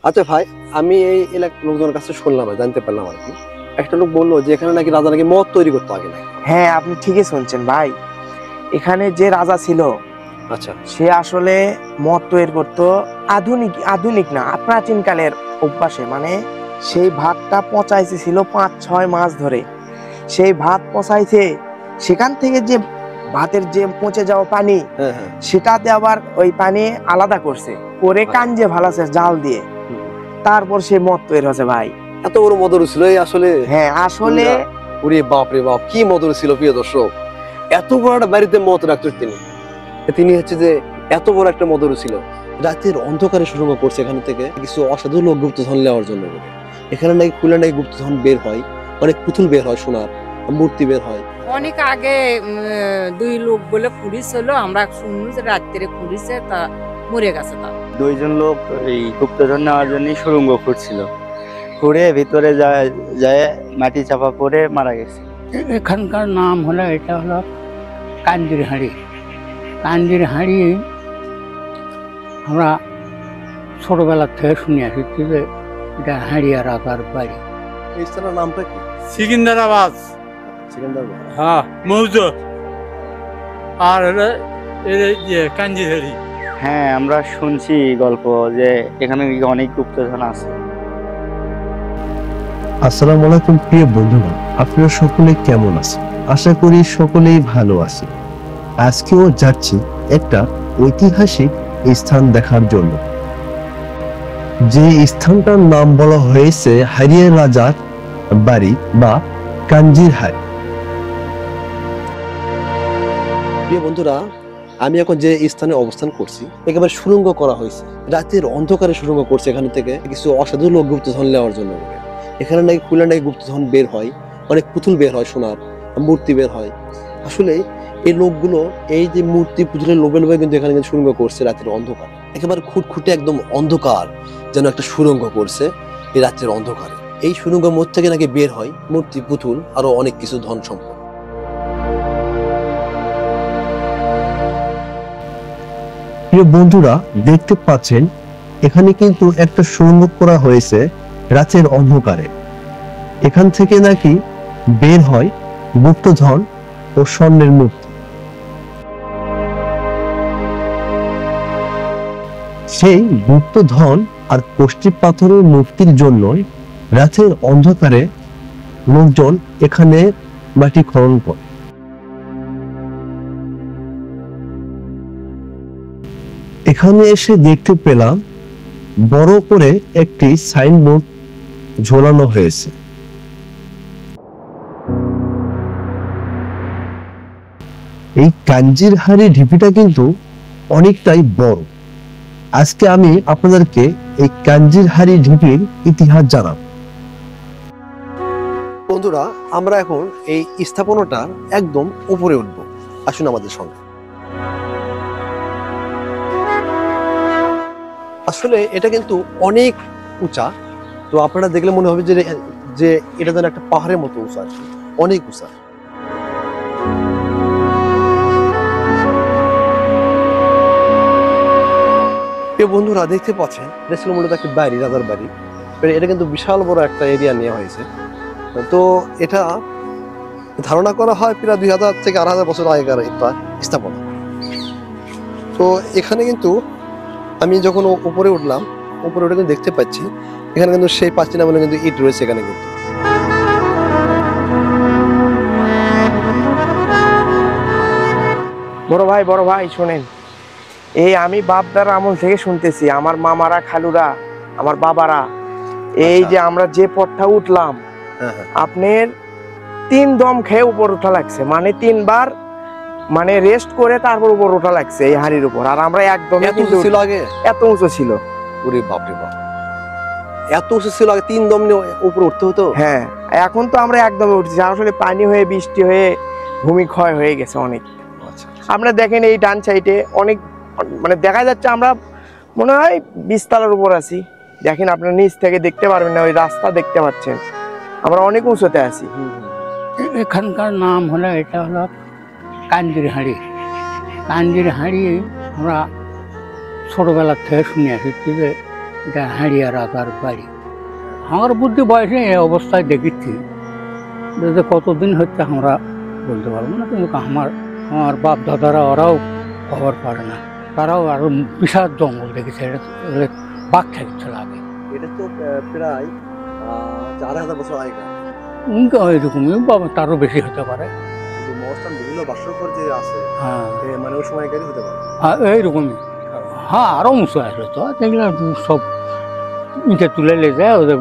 আচ্ছা ভাই, আমি এই এলাকার লোকজনের কাছে শুনলাম, জানতে পারলাম আর কি, একটা লোক বললো যে এখানে নাকি রাজা নাকি মদ তৈরি করতো আগে নাকি। হ্যাঁ, আপনি ঠিকই শুনছেন ভাই। এখানে যে রাজা ছিল আচ্ছা সে আসলে মদ তৈরি করতো আধুনিক আধুনিক না, প্রাচীন কালের অভ্যাসে। মানে সেই ভাতটা পচাইছে ছিল 5-6 মাস ধরে। সেই ভাত পচাইছে, সেখান থেকে যে ভাতের যে পচে যাওয়া পানি, হ্যাঁ হ্যাঁ। সেটাতে আবার ওই পানি আলাদা করছে, করে কাঞ্জে ভালাছে জাল দিয়ে, তারপর সে মদ তৈরি হচ্ছে ভাই। এত বড় মদর ছিল এই আসলে? হ্যাঁ আসলে। ওরে বাপ রে বাপ, কি মদর ছিল প্রিয় দর্শক। এত বড় একটা বাড়িতে মদ রাখতেন তিনি। তিনি হচ্ছে যে এত বড় একটা মদর ছিল, রাতের অন্ধকারে সুরঙ্গ করছে এখান থেকে কিছু অসাধু লোক গুপ্তধন নেওয়ার জন্য। এখানে নাকি খুলে নাকি গুপ্তধন বের হয়, অনেক পুতুল বের হয়, সোনার মূর্তি বের হয়। অনেক আগে দুই লোক বলে পুলিশ হলো, আমরা শুনলু যে রাত্রে পুলিশে তা মরে গেছে। তা দুইজন লোক এই গুপ্তধন নেওয়ার জন্য সুড়ঙ্গ খুঁড়ছিল, খুঁড়ে ভিতরে যায় মাটি চাপা পড়ে মারা গেছে। এখানকার নাম হলো, এটা হলো কাঞ্জির হাঁড়ি। কাঞ্জির হাঁড়ি আমরা ছোটবেলা থেকে শুনে আসছি যে এটা হাঁড়িয়া রাজার বাড়ি। এই স্থানের নামটা কি? সিকিন্দ্রাবাদ। সিকান্দারবাদ। হ্যাঁ, মৌজুদ। আর হলো কাঞ্জিহারি। হ্যাঁ, আমরা শুনছি গল্প যে এখানে অনেক গুপ্তধন আছে। আসসালামু আলাইকুম প্রিয় বন্ধুরা, আপনারা সকলে কেমন আছেন? আশা করি সকলেই ভালো আছেন। আজকেও যাচ্ছি একটা ঐতিহাসিক স্থান দেখার জন্য, যে স্থানটার নাম বলা হয়েছে হারিয়া রাজার বাড়ি বা কাঞ্জির হাড়ি। প্রিয় বন্ধুরা, আমি এখন যে স্থানে অবস্থান করছি একেবারে সুড়ঙ্গ করা হয়েছে, রাতের অন্ধকারে সুড়ঙ্গ করছে এখান থেকে কিছু অসাধু লোক গুপ্তধন নেওয়ার জন্য। এখানে নাকি খুলে নাকি গুপ্তধন বের হয়, অনেক পুতুল বের হয়, সোনার মূর্তি বের হয়। আসলে এই লোকগুলো এই যে মূর্তি পুতুলের লোভে লোভে কিন্তু এখানে কিন্তু সুড়ঙ্গ করছে রাতের অন্ধকার, একেবারে খুঁটখুটে একদম অন্ধকার যেন একটা সুড়ঙ্গ করছে এই রাতের অন্ধকারে। এই সুড়ঙ্গের মধ্যে থেকে নাকি বের হয় মূর্তি, পুতুল, আরো অনেক কিছু ধন সম্পদ। প্রিয় বন্ধুরা, দেখতে পাচ্ছেন এখানে কিন্তু একটা সুড়ঙ্গ করা হয়েছে রাতের অন্ধকারে। এখান থেকে নাকি বের হয় গুপ্তধন ও স্বর্ণের মূর্তি। সেই গুপ্তধন আর কষ্টি পাথরের মূর্তির জন্য রাতের অন্ধকারে লোকজন এখানে মাটি খনন করে। এখানে এসে দেখতে পেলাম বড় করে একটি সাইনবোর্ড ঝোলানো হয়েছে। এই কাঞ্জির হাড়ি ঢিপিটা কিন্তু অনেকটাই বড়। আজকে আমি আপনাদেরকে এই কাঞ্জির হাড়ি ঢিপির ইতিহাস জানাব। বন্ধুরা, আমরা এখন এই স্থাপনাটা একদম উপরে উঠব, আসুন আমাদের সঙ্গে। আসলে এটা কিন্তু অনেক উঁচা, তো আপনারা দেখলে মনে হবে যে যে এটা যেন একটা পাহাড়ের মতো উঁচা, আর কি অনেক উঁচা। বন্ধুরা দেখতে পাচ্ছেন, এটা ছিল মূলত একটা বাড়ি, রাজার বাড়ি। এটা কিন্তু বিশাল বড় একটা এরিয়া নেওয়া হয়েছে। তো এটা ধারণা করা হয় প্রায় 2000 থেকে 8000 বছর আগেকার একটা স্থাপনা। তো এখানে কিন্তু আমি যখন উপরে উঠলাম, উপরে উঠে কিন্তু দেখতে পাচ্ছি এখানে কিন্তু সেই প্রাচীন আমলে কিন্তু ইট রয়েছে এখানে কিন্তু। বড় ভাই শোনেন, এই আমি বাপদার আমল থেকে শুনতেছি, আমার মামারা, খালুরা, আমার বাবারা, এই যে আমরা যে পথটা উঠলাম, আপনার 3 দম খেয়ে উপর ওঠা লাগছে, মানে 3 বার মানে রেস্ট করে তারপর উপর ওঠা লাগছে এই হাড়ির উপর। আর আমরা একদম এত উঁচু ছিল আগে? এত উঁচু ছিল। ওরে বাপ রে বাপ, এত উঁচু ছিল আগে? 3 দম নিয়ে উপরে উঠতে হতো? হ্যাঁ, এখন তো আমরা একদমই উঠছি। আসলে পানি হয়ে, বৃষ্টি হয়ে ভূমিক্ষয় হয়ে গেছে অনেক। আচ্ছা, আপনারা দেখেন এই ডান সাইডে অনেক, মানে দেখা যাচ্ছে আমরা মনে হয় 20 তলার উপর আছি। দেখেন আপনার নিচ থেকে দেখতে পারবেন না, ওই রাস্তা দেখতে পাচ্ছেন, আমরা অনেক উঁচুতে আছি। এখানকার নাম হলো, এটা হলো কাঞ্জির হাঁড়ি। কাঞ্জির হাঁড়ি আমরা ছোটবেলা থেকে শুনে আসছি যে এটা হাঁড়িয়া রাজার বাড়ি। আমার বুদ্ধি বয়সে এই অবস্থায় দেখেছি, যে কতদিন হচ্ছে আমরা বলতে পারবো না, কিন্তু আমার বাপ দাদারা ওরাও খবর পারে না, তারাও আরো বিশাল জঙ্গল দেখেছে, এটা বাঘ থাকছিল আগে। এটা তো প্রায় 4000 বছর আগেকার। এরকমই বাবা, তারও বেশি হতে পারে। যে মহাস্থান বিভিন্ন ভাস্কর যে আছে, হ্যাঁ মানে ওই সময়কারই হতে পারে। হ্যাঁ এইরকমই। হ্যাঁ আরো উঁচু আসবে তো, দেখলে সব ইটে তুলে নিয়ে যায়, ওদের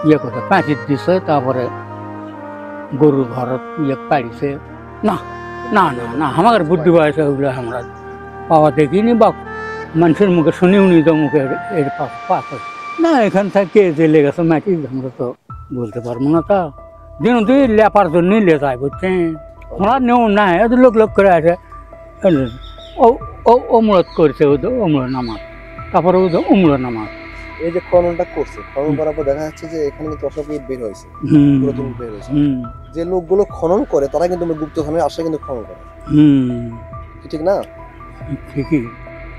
ইয়ে করতে প্যাঁচির দিছে, তারপরে গরুর ঘর ইয়ে পাড়িছে। না না না না, আমার বুদ্ধি বয়সে ওগুলো আমরা পাওয়া দেখিনি, বা মানুষের মুখে শুনিও নি, তো মুখে এর পাশ না। এখান থেকে জেলে গেছে মাটি, আমরা তো বলতে পারবো না। তা যেন তুই লেপার জন্যই লে যায়, বুঝছেন, ওনার নিয়ম নাই, ওদের লোক লোক করে আছে। অমরত করছে ওদের অমর নামাজ, তারপরে ওদের অমর নামাজ। এই যে খননটা করছে, খনন করার পর দেখা যাচ্ছে যে এখানে কিন্তু অসংখ্য ইট বের হয়েছে, পুরাতন ইট বের হয়েছে। যে লোকগুলো খনন করে তারা কিন্তু গুপ্তধনের আশায় কিন্তু খনন করে, ঠিক না? ঠিকই।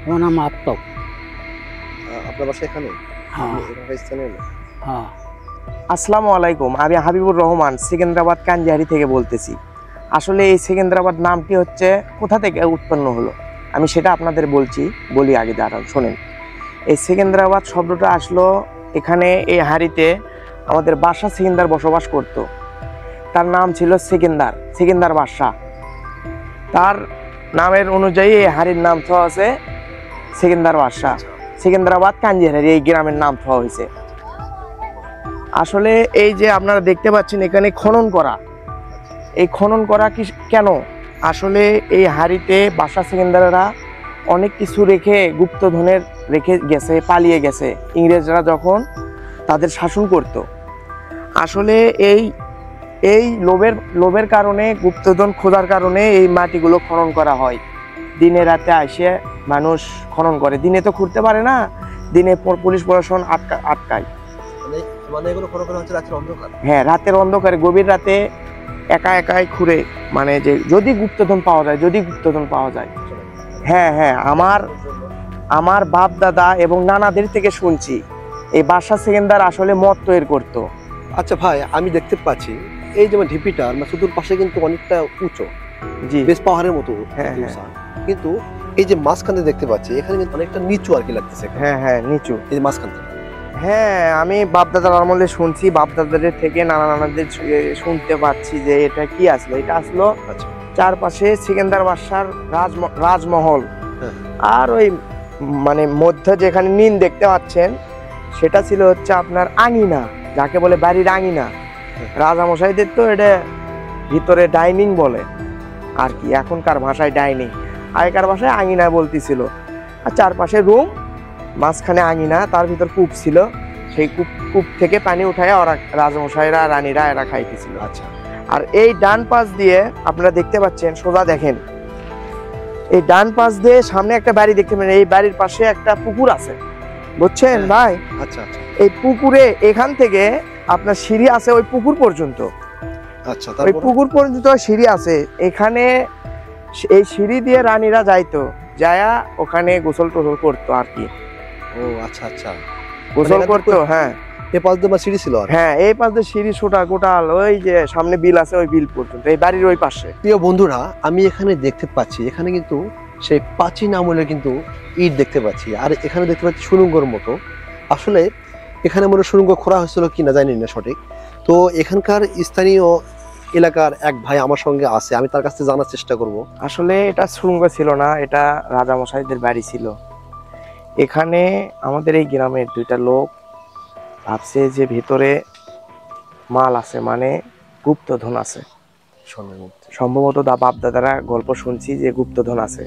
আমার নাম আত্মক। আপনার বাসা এখানে? হ্যাঁ এখানকার স্থানীয় লোক? হ্যাঁ। আসসালামু আলাইকুম, আমি হাবিবুর রহমান সেকেন্দ্রাবাদ কাঞ্জিহারি থেকে বলতেছি। আসলে এই সেকেন্দ্রাবাদ নামটি হচ্ছে কোথা থেকে উৎপন্ন হলো আমি সেটা আপনাদের বলি আগে দাঁড়ান শোনেন। এই সেকেন্দ্রাবাদ শব্দটা আসলো এখানে এই হাড়িতে আমাদের বাদশা সেকেন্দার বসবাস করত। তার নাম ছিল সেকেন্দার বাদশা। তার নামের অনুযায়ী এই হাড়ির নাম থা আছে সেকেন্দার বাদশা। সেকেন্দ্রাবাদ কাঞ্জিহারি এই গ্রামের নাম থা হয়েছে। আসলে এই যে আপনারা দেখতে পাচ্ছেন এখানে খনন করা, এই খনন করা কি কেন? আসলে এই হাড়িতে বাদশা সেকেন্দাররা অনেক কিছু রেখে গুপ্তধনের রেখে গেছে, পালিয়ে গেছে ইংরেজরা যখন তাদের শাসন করত। আসলে এই লোভের কারণে, গুপ্তধন খোঁজার কারণে এই মাটিগুলো খনন করা হয়। দিনে রাতে আসে মানুষ খনন করে, দিনে তো খুঁড়তে পারে না, দিনে পুলিশ প্রশাসন আটকায়। মানে এগুলো খনন করা হচ্ছে রাতের অন্ধকার? হ্যাঁ, রাতের অন্ধকারে গভীর রাতে একাই খুঁড়ে, মানে যে যদি গুপ্তধন পাওয়া যায়। হ্যাঁ হ্যাঁ, আমার বাপ দাদা এবং নানাদের থেকে শুনছি এই বাদশা সেকেন্দার আসলে মদ তৈরি করতো। আচ্ছা ভাই, আমি দেখতে পাচ্ছি এই যেমন ঢিপিটা চতুর পাশে কিন্তু অনেকটা উঁচু, জি বেশ পাহাড়ের মতো, হ্যাঁ। কিন্তু এই যে মাঝখানে দেখতে পাচ্ছি এখানে কিন্তু অনেকটা নিচু আর কি লাগতেছে। হ্যাঁ নিচু, এই যে মাঝখানটা। হ্যাঁ, আমি বাপ দাদার আমলে শুনছি, বাপ দাদাদের থেকে নানাদের শুনতে পাচ্ছি যে এটা কি আসলো, এটা আসলো আচ্ছা, চারপাশে সেকেন্দার বাদশার রাজমহল। আর ওই মানে মধ্যে যেখানে নীল দেখতে পাচ্ছেন সেটা ছিল হচ্ছে আপনার আঙিনা, যাকে বলে বাড়ির আঙিনা। রাজামশাইদের তো এটা ভিতরে ডাইনিং বলে আর কি, এখনকার ভাষায় ডাইনিং, আগেকার ভাষায় আঙিনা বলতেছিল। আর চারপাশে রুম, মাঝখানে আঙিনা, তার ভিতর কূপ ছিল, সেই কূপ থেকে পানি উঠায় ওরা রাজমশাইরা রানীরা এরা খাইতেছিল। আচ্ছা। আর এই ডান পাশ দিয়ে আপনারা দেখতে পাচ্ছেন, সোজা দেখেন, এই ডান পাশ দিয়ে সামনে একটা বাড়ি দেখতে পাবেন, এই বাড়ির পাশে একটা পুকুর আছে, বুঝছেন ভাই? আচ্ছা আচ্ছা। এই পুকুরে এখান থেকে আপনার সিঁড়ি আছে ওই পুকুর পর্যন্ত। আচ্ছা, ওই পুকুর পর্যন্ত সিঁড়ি আছে, এখানে এই সিঁড়ি দিয়ে রানীরা যাইতো, যায়া ওখানে গোসল টোসল করতো আর কি। ও আচ্ছা আচ্ছা, গোসল করতো। হ্যাঁ, এই পাশ দিয়ে সিঁড়ি ছিল। হ্যাঁ, এই পাশ দিয়ে সিঁড়ি ছোটা গোটাল, ওই যে সামনে বিল আছে ওই বিল পর্যন্ত, এই বাড়ির ওই পাশে। প্রিয় বন্ধুরা, আমি এখানে দেখতে পাচ্ছি এখানে কিন্তু সেই প্রাচীন আমলের কিন্তু ইট দেখতে পাচ্ছি, আর এখানে দেখতে পাচ্ছি সুড়ঙ্গর মতো। আসলে এখানে মনে সুড়ঙ্গ খোঁড়া হয়েছিল কিনা জানি না সঠিক। তো এখানকার স্থানীয় এলাকার এক ভাই আমার সঙ্গে আছে, আমি তার কাছ থেকে জানার চেষ্টা করব। আসলে এটা সুড়ঙ্গ ছিল না, এটা রাজামশাইদের বাড়ি ছিল। এখানে আমাদের এই গ্রামের দুইটা লোক ভাবছে যে ভিতরে মাল আছে, মানে গুপ্তধন আছে, সম্ভবত বাপ দাদারা গল্প শুনছি যে গুপ্তধন আছে।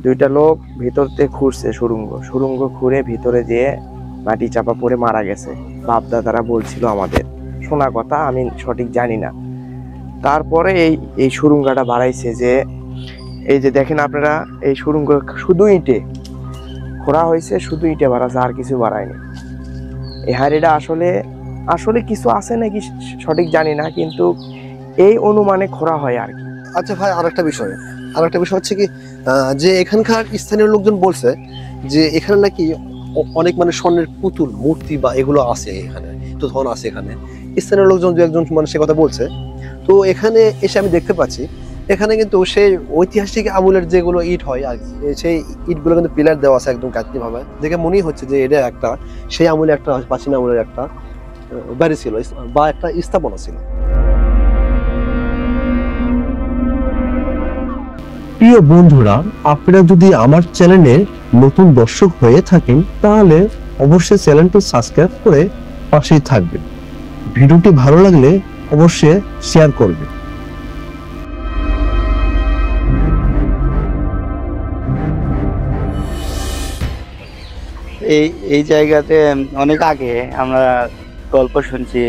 দুইটা লোক ভিতরতে খুঁড়ছে সুড়ঙ্গ খুঁড়ে ভিতরে যেয়ে মাটি চাপা পড়ে মারা গেছে, বাপ দাদারা বলছিল আমাদের, শোনা কথা, আমি সঠিক জানি না। তারপরে এই সুড়ঙ্গটা বাড়াইছে, যে এই যে দেখেন আপনারা, এই সুড়ঙ্গ শুধু ইটে খোঁড়া হয়েছে, শুধু ইটে বাড়াছে, আর কিছু বাড়ায়নি। এই হাড়িটা আসলে কিছু আছে নাকি সঠিক জানি না, কিন্তু এই অনুমানে খোঁড়া হয় আর কি। আচ্ছা ভাই, আরেকটা বিষয় হচ্ছে কি, যে এখানকার স্থানীয় লোকজন বলছে যে এখানে নাকি অনেক মানে স্বর্ণের পুতুল মূর্তি বা এগুলো আছে এখানে, তো ধন আছে এখানে। স্থানীয় লোকজন দু একজন মানে সে কথা বলছে। তো এখানে এসে আমি দেখতে পাচ্ছি এখানে কিন্তু সেই ঐতিহাসিক আমলের যেগুলো ইট হয় আর কি, সেই ইটগুলো কিন্তু পিলার দেওয়া আছে একদম কাটনি ভাবে, দেখে মনেই হচ্ছে যে এটা একটা সেই আমলে একটা প্রাচীন আমলের একটা বাড়ি ছিল বা একটা স্থাপনা ছিল। প্রিয় বন্ধুরা, আপনারা যদি আমার চ্যানেলের নতুন দর্শক হয়ে থাকেন তাহলে অবশ্যই চ্যানেলটি সাবস্ক্রাইব করে পাশেই থাকবেন। ভিডিওটি ভালো লাগলে অবশ্যই শেয়ার করবেন। এই জায়গাতে অনেক আগে আমরা গল্প শুনছি,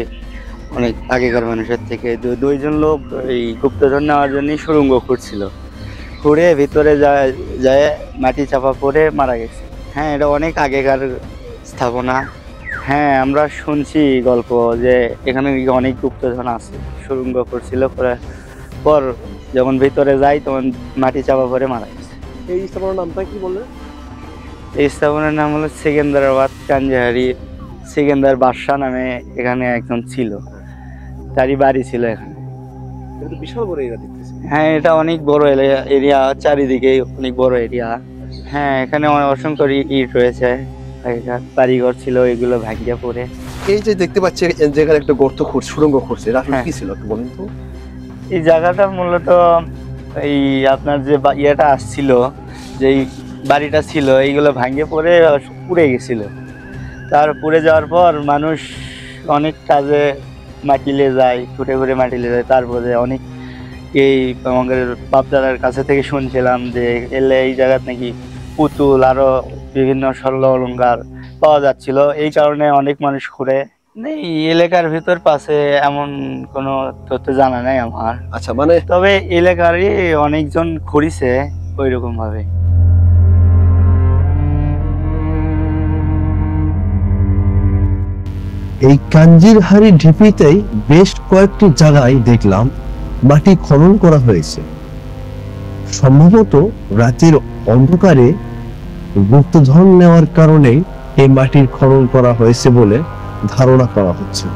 অনেক আগেকার মানুষের থেকে দুইজন লোক এই গুপ্তধন নেওয়ার জন্যই সুড়ঙ্গ খুঁড়ছিল, খুঁড়ে ভিতরে যায় মাটি চাপা পড়ে মারা গেছে। হ্যাঁ, এটা অনেক আগেকার স্থাপনা। হ্যাঁ, আমরা শুনছি গল্প যে এখানে অনেক গুপ্তধন আছে, সুড়ঙ্গ করছিল, পর যখন ভিতরে যায় তখন মাটি চাপা পড়ে মারা গেছে। এই স্থাপনার নামটা কি বললেন? এই স্থাপনার নাম হলো সেকেন্দ্রাবাদ কাঞ্জিহারি। সেকেন্দার বাদশাহ নামে এখানে একজন ছিল, তারই বাড়ি ছিল এখানে। এটা তো বিশাল বড় এরিয়া দেখতেছি। হ্যাঁ, এটা অনেক বড় এরিয়া, চারিদিকে অনেক বড় এরিয়া। হ্যাঁ, এখানে অসংখ্য ইট রয়েছে, আগেকার বাড়িঘর ছিল, এগুলো ভাঙিয়ে পড়ে। এই যে দেখতে পাচ্ছি যেখানে একটা গর্ত খুঁড়ছে, সুড়ঙ্গ খুঁড়ছে, এটা আসলে হ্যাঁ। কি ছিল একটু বলুন তো? এই জায়গাটা মূলত এই আপনার যে ইয়েটা আসছিল, যে বাড়িটা ছিল, এইগুলো ভাঙিয়ে পড়ে পুড়ে গেছিল। তার পুড়ে যাওয়ার পর মানুষ অনেক কাজে মাটিলে যায়, ঘুরে ঘুরে মাটিলে যায়। তারপরে অনেক এই আমাদের বাপদাদার কাছে থেকে শুনছিলাম যে এলে এই জায়গায় নাকি পুতুল আরো বিভিন্ন স্বর্ণ অলংকার পাওয়া যাচ্ছিল, এই কারণে অনেক মানুষ ঘুরে। এই এলাকার ভিতর পাশে এমন কোনো তথ্য জানা নাই আমার। আচ্ছা, মানে তবে এলাকারই অনেকজন ঘুরিছে ওই রকম ভাবে। এই কাঞ্জিরহারি ঢিপিতেই বেশ কয়েকটি জায়গায় দেখলাম মাটি খনন করা হয়েছে। সম্ভবত রাতের অন্ধকারে গুপ্তধন নেওয়ার কারণে এই মাটির খনন করা হয়েছে বলে ধারণা করা হচ্ছে।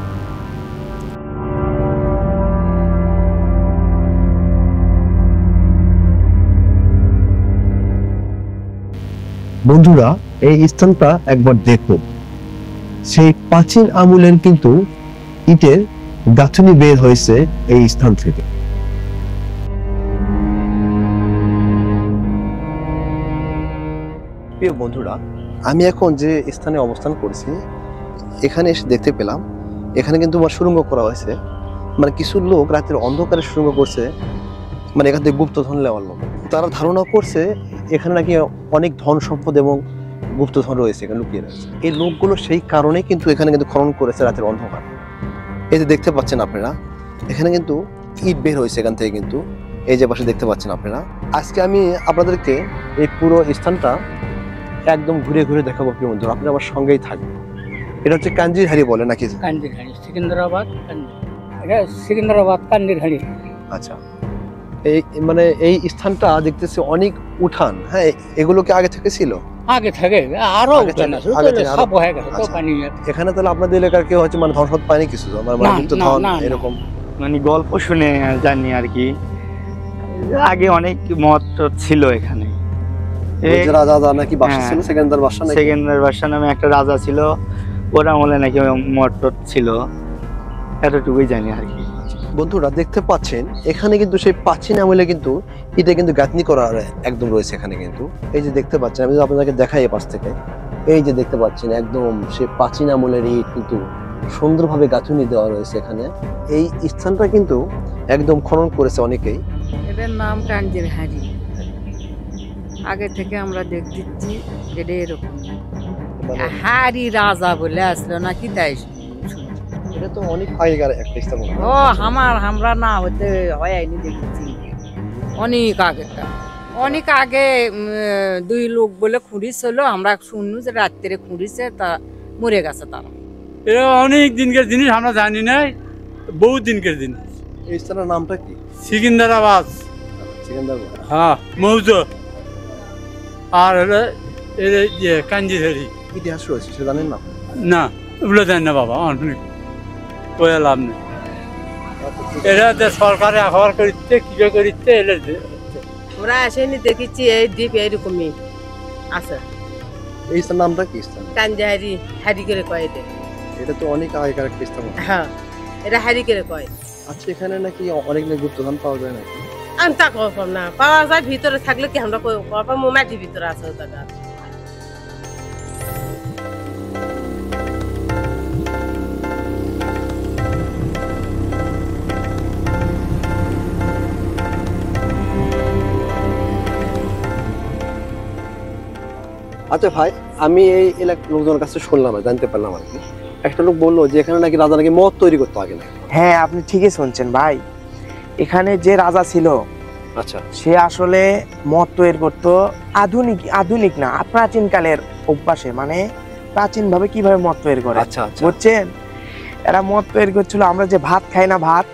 বন্ধুরা, এই স্থানটা একবার দেখুন। সেই প্রাচীন আমলের কিন্তু ইটের গাঁথনি বের হয়েছে এই স্থান থেকে। প্রিয় বন্ধুরা, আমি এখন যে স্থানে অবস্থান করছি এখানে এসে দেখতে পেলাম এখানে কিন্তু আমার সুড়ঙ্গ করা হয়েছে। মানে কিছু লোক রাতের অন্ধকারে সুড়ঙ্গ করছে, মানে এখান থেকে গুপ্তধন নেওয়ার লোক। তারা ধারণা করছে এখানে নাকি অনেক ধন সম্পদ এবং গুপ্তধন রয়েছে, এখানে লুকিয়ে রয়েছে। এই লোকগুলো সেই কারণে কিন্তু এখানে কিন্তু খনন করেছে রাতের অন্ধকার। এই যে দেখতে পাচ্ছেন আপনারা, এখানে কিন্তু ইট বের হয়েছে এখান থেকে, কিন্তু এই যে পাশে দেখতে পাচ্ছেন আপনারা। আজকে আমি আপনাদেরকে এই পুরো স্থানটা একদম ঘুরে ঘুরে দেখাবো প্রিয় বন্ধুরা, আপনি আমার সঙ্গেই থাকবেন। এটা হচ্ছে কাঞ্জিরহারি বলে নাকি? কান্দিরহাড়ি, সেকেন্দ্রাবাদ এটা সেকেন্দ্রাবাদ কান্দিরহাড়ি। আচ্ছা, এই মানে এই স্থানটা দেখতেছি অনেক উঠান। হ্যাঁ, এগুলো কি আগে থেকে ছিল? আগে থাকে আরো আগে উঠান থেকে- আছে, আগে থেকে আরো- সব হয়ে গেছে তো আচ্ছা। পানি। এখানে তাহলে আপনাদের এলাকার কেউ হচ্ছে মানে ধন সম্পদ পায়নি কিছু, মানে না, গুপ্ত না, ধন না, না। এরকম? মানে গল্প শুনে জানি আর কি, আগে অনেক মত ছিল এখানে। ওই যে রাজা নাকি বাসা হ্যাঁ। ছিল, সেকেন্দার বাসা নাকি? সেকেন্দার বাদশাহ নামে একটা রাজা ছিল, ওরা আমলে নাকি মঠ ছিল, এতটুকুই জানি আর কি। বন্ধুরা দেখতে পাচ্ছেন এখানে কিন্তু সেই প্রাচীন আমলে কিন্তু এটা কিন্তু গাঁথনি করা একদম রয়েছে এখানে। কিন্তু এই যে দেখতে পাচ্ছেন, আমি যদি আপনাদেরকে দেখাই এই পাশ থেকে, এই যে দেখতে পাচ্ছেন একদম সেই প্রাচীন আমলের ইট কিন্তু সুন্দরভাবে গাঁথনি দেওয়া রয়েছে এখানে। এই স্থানটা কিন্তু একদম খনন করেছে অনেকেই। এটার নাম কাঞ্জিরহারি। আগে থেকে আমরা দেখতেছি এটা এরকম হারি রাজা বলে আসলো নাকি, তাই এটা তো অনেক আগেকার একটা স্থাপনা। ও আমরা না হতে হয়নি, দেখেছি অনেক আগেকার। অনেক আগে দুই লোক বলে খুঁড়িছিল, আমরা শুনলু যে রাত্রে খুঁড়িছে, তা মরে গেছে তারা। এটা অনেক দিনকার জিনিস, আমরা জানি না, বহু দিনকার জিনিস। এই স্থানের নামটা কি? সেকেন্দ্রাবাদ, সেকেন্দার। হ্যাঁ, মৌজা। আর হলো কাঞ্জিরহারি। ইতিহাস রয়েছে সেটা জানেন না? না ওগুলো জানি না বাবা, অনেক কয়ে লাভ নেই। এরা যে সরকারে আহ্বান করিচ্ছে কিভাবে করিচ্ছে এলে ওরা আসেনি দেখেছি এই দ্বীপ এইরকমই আছে। এই স্থানের নামটা কি স্থান? কাঞ্জাহারি হারি করে কয় এটা। এটা তো অনেক আগেকার একটা স্থান। হ্যাঁ এটা হারি করে কয়। আচ্ছা, এখানে নাকি অনেক গুপ্তধন পাওয়া যায় নাকি? আমি তা কম না পাওয়া যায়, ভিতরে থাকলে কি আমরা মাটির ভিতরে আছে দাদা। আচ্ছা ভাই, আমি এই এলাকার লোকজনের কাছে শুনলাম, জানতে পারলাম আর কি, একটা লোক বললো যে এখানে নাকি রাজা নাকি মদ তৈরি করতো আগে নাকি। হ্যাঁ আপনি ঠিকই শুনছেন ভাই, এখানে যে রাজা ছিল আচ্ছা, সে আসলে মদ তৈরি করতো আধুনিক না, প্রাচীন কালের অভ্যাসে, মানে প্রাচীন ভাবে কিভাবে মদ তৈরি করে। আচ্ছা আচ্ছা, বুঝছেন, এরা মদ তৈরি করছিল, আমরা যে ভাত খাই না ভাত,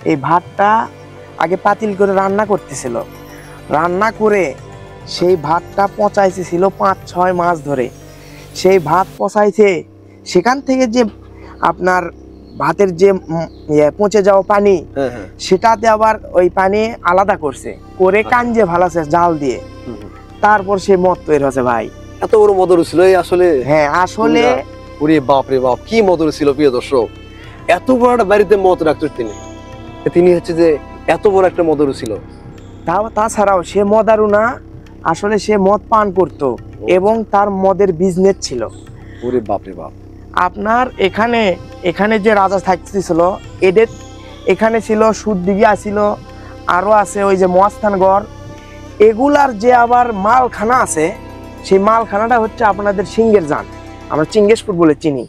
এই ভাতটা আগে পাতিল করে রান্না করতেছিল, রান্না করে সেই ভাতটা পচাইছিল 5-6 মাস ধরে, সেই ভাত পচাইছে, সেখান থেকে যে আপনার ভাতের যে পচে যাওয়া পানি, সেটাতে আবার ওই পানি আলাদা করছে, করে কাঞ্জে ভালাছে জাল দিয়ে, তারপর সে মদ তৈরি হচ্ছে ভাই। এত বড় মদর ছিল আসলে? হ্যাঁ আসলে ওরে বাপ রে বাপ, কি মদর ছিল প্রিয় দর্শক, এত বড় একটা বাড়িতে মদ রাখতো তিনি হচ্ছে যে এত বড় একটা মদর ছিল। তাছাড়াও সে মদারু না, আসলে সে মদ পান করতো এবং তার মদের বিজনেস ছিল। ওরে বাপ রে বাপ। আপনার এখানে যে রাজা থাকতেছিল, এদের এখানে ছিল সুদদিঘি ছিল, আরো আছে ওই যে মস্তানগড়, এগুলার যে আবার মালখানা আছে, সেই মালখানাটা হচ্ছে আপনাদের সিংহের জান, আমরা চিঙ্গেশপুর বলে চিনি।